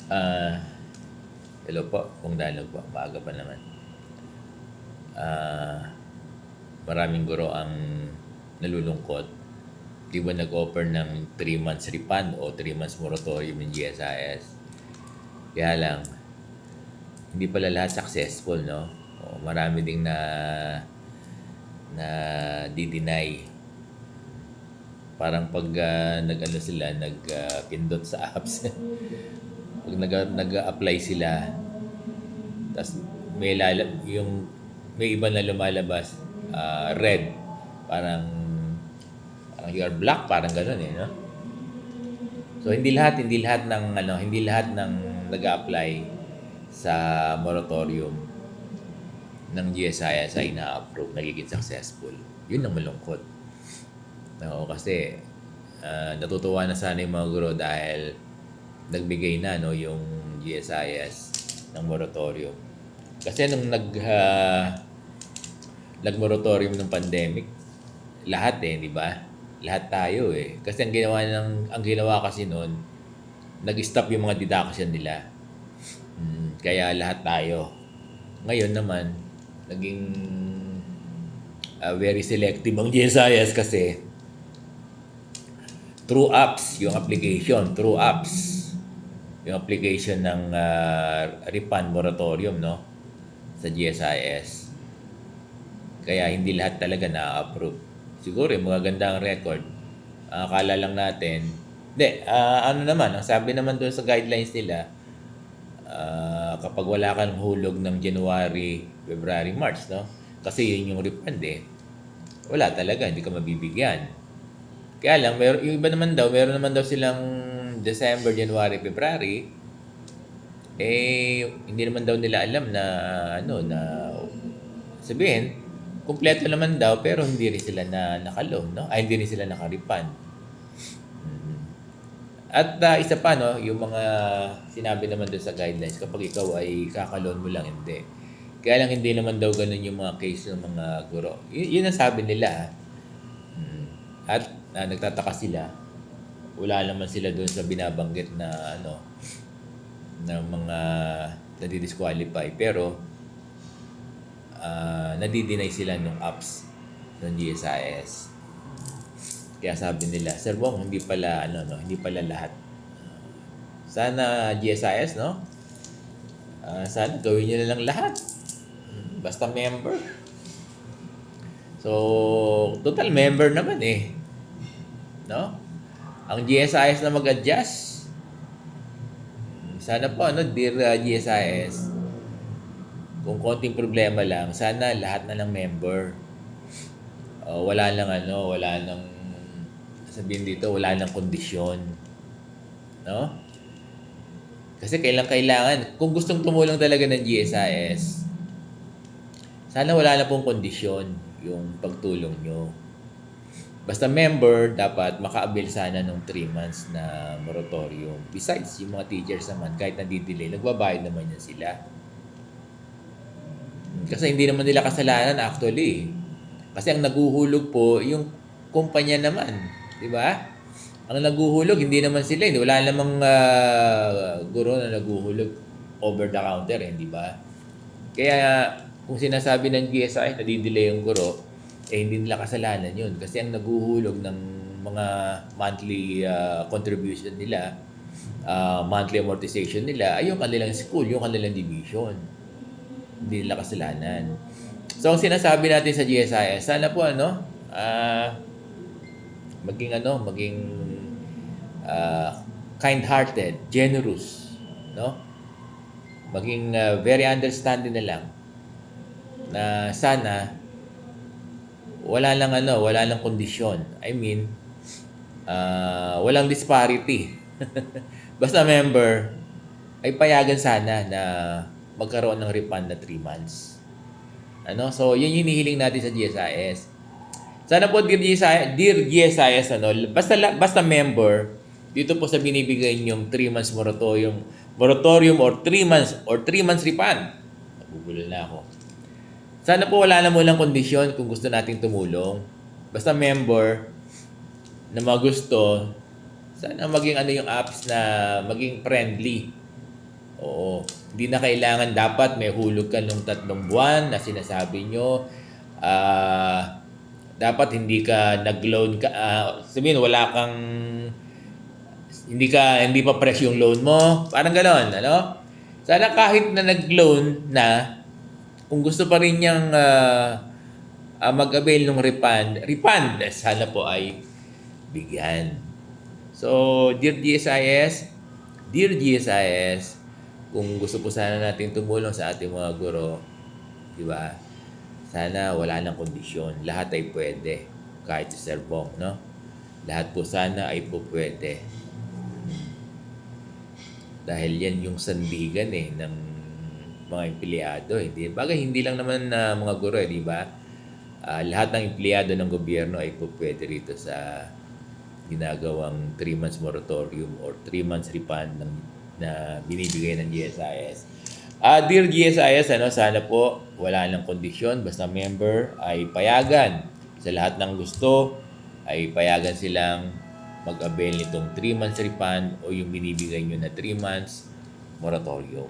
Ah, hello po, kung Dalog po, maaga pa naman. Ah, maraming guro ang nalulungkot. Di ba nag-offer ng 3 months refund o 3 months moratorium yung GSIS? Kaya lang, hindi pala lahat successful, no? O, marami ding na di-deny. Parang pag nag-ano sila, nag-pindot sa apps. Pag nag-apply sila, tas may iba na lumalabas, red. Parang parang you are black, parang gano'n eh, no? So hindi lahat ng nag-apply sa moratorium ng GSIS ay na-approve, nagiging successful. Yun ang malungkot. Oo, kasi natutuwa na sana yung mga guro dahil nagbigay na no yung GSIS ng moratorium. Kasi nung nag-moratorium ng pandemic, lahat eh, di ba? Lahat tayo eh. Kasi ang ginawa kasi noon, nag-stop yung mga deduction nila. Kaya lahat tayo. Ngayon naman, naging very selective ang GSIS kasi through apps, yung application ng refund moratorium, no? Sa GSIS. Kaya hindi lahat talaga na-approve. Siguro yung magaganda ang record. Akala lang natin. Hindi, ano naman, ang sabi naman doon sa guidelines nila, kapag wala kang hulog ng January, February, March, no? Kasi yun yung refund eh. Wala talaga, hindi ka mabibigyan. Kaya lang, yung iba naman daw, meron naman daw silang December, January, February, hindi naman daw nila alam na, sabihin, kumpleto naman daw, pero hindi rin sila na naka-loan, no? Ay, hindi rin sila naka-refund. At isa pa, no, yung mga sinabi naman doon sa guidelines, kapag ikaw ay kaka-loan mo lang, hindi. Kaya lang hindi naman daw ganun yung mga case ng mga guro. Yun ang sabi nila. At nagtataka sila. Wala naman sila doon sa binabanggit na na mga nadi-disqualify. Pero nadi-deny sila ng apps ng GSIS. Kaya sabi nila, Sir Bong, hindi pala lahat. Sana GSIS, no? Sana gawin niyo na lang lahat. Basta member. So, total member naman eh. No? Ang GSIS na mag-adjust. Sana po, dear GSIS, kung konting problema lang, sana lahat na ng member. Wala nang sabihin dito, wala nang kondisyon. No? Kasi kailangan, kung gustong tumulong talaga ng GSIS, sana wala na pong kondisyon yung pagtulong nyo. Basta member, dapat maka-avail sana ng 3 months na moratorium. Besides, yung mga teachers naman, kahit nadidelay, nagbabayad naman yan sila. Kasi hindi naman nila kasalanan actually. Kasi ang naguhulog po, yung kumpanya naman. Di ba? Ang naguhulog, hindi naman sila. Wala namang guro na naguhulog over the counter, di ba? Kaya kung sinasabi ng GSI, nadidelay yung guro, hindi nila kasalanan yun. Kasi ang naguhulog ng mga monthly contribution nila, monthly amortization nila, ay yung kanilang school, yung kanilang division. Hindi nila kasalanan. So, ang sinasabi natin sa GSIS, sana po maging kind-hearted, generous, no? Maging very understanding na lang na sana wala lang kondisyon. I mean, walang disparity. Basta member ay payagan sana na magkaroon ng refund na 3 months. So, yun yung hinihiling natin sa GSIS. Sana po, dear GSIS, basta member, dito po sa binibigay niyong 3 months moratorium or 3 months refund. Nagugulo na ako. Sana po wala na mo lang kondisyon kung gusto nating tumulong. Basta member na magusto, sana maging yung apps na maging friendly. Oo. Hindi na kailangan dapat may hulog ka nung 3 buwan na sinasabi nyo. Dapat hindi ka nag-loan ka, sabihin wala kang, hindi pa fresh yung loan mo. Parang gano'n, ano? Sana kahit na nag-loan na, kung gusto pa rin niyang mag-avail ng refund, sana po ay bigyan. So, Dear GSIS, kung gusto po sana natin tumulong sa ating mga guro, di ba? Sana wala nang kondisyon. Lahat ay pwede. Kahit sa serbong, no? Lahat po sana ay po pwede. Dahil yan yung sandigan ng mga empleyado. Bagay, hindi lang naman mga guro, di ba? Lahat ng empleyado ng gobyerno ay po pwede rito sa ginagawang 3 months moratorium or 3 months refund na binibigay ng GSIS. Dear GSIS, sana po wala nang kondisyon, basta member ay payagan. Sa lahat ng gusto ay payagan silang mag-avail nitong 3 months refund o yung binibigay nyo na 3 months moratorium.